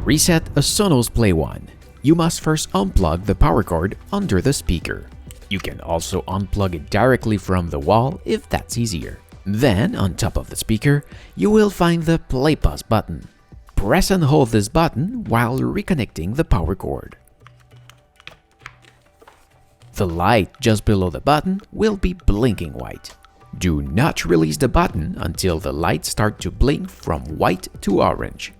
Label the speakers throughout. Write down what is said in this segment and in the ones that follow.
Speaker 1: reset a Sonos Play 1, you must first unplug the power cord under the speaker. You can also unplug it directly from the wall if that's easier. Then, on top of the speaker, you will find the Play Pause button. Press and hold this button while reconnecting the power cord. The light just below the button will be blinking white. Do not release the button until the lights start to blink from white to orange.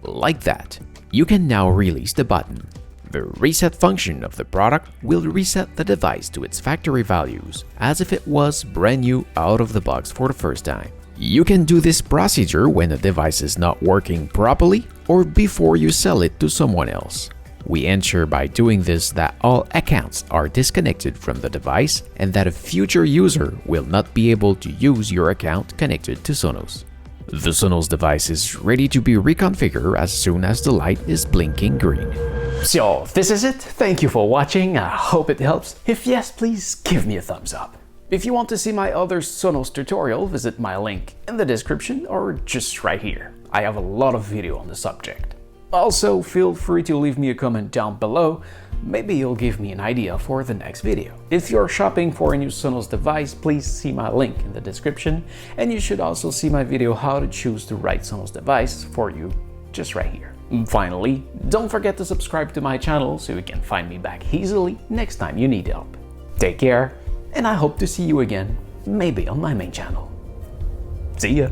Speaker 1: Like that. You can now release the button. The reset function of the product will reset the device to its factory values, as if it was brand new out of the box for the first time. You can do this procedure when a device is not working properly or before you sell it to someone else. We ensure by doing this that all accounts are disconnected from the device and that a future user will not be able to use your account connected to Sonos. The Sonos device is ready to be reconfigured as soon as the light is blinking green.
Speaker 2: So, this is it. Thank you for watching. I hope it helps. If yes, please give me a thumbs up. If you want to see my other Sonos tutorial, visit my link in the description or just right here. I have a lot of video on the subject. Also, feel free to leave me a comment down below. Maybe you'll give me an idea for the next video. If you're shopping for a new Sonos device, please see my link in the description. And you should also see my video how to choose the right Sonos device for you just right here. Finally, don't forget to subscribe to my channel so you can find me back easily next time you need help. Take care, and I hope to see you again, maybe on my main channel. See ya!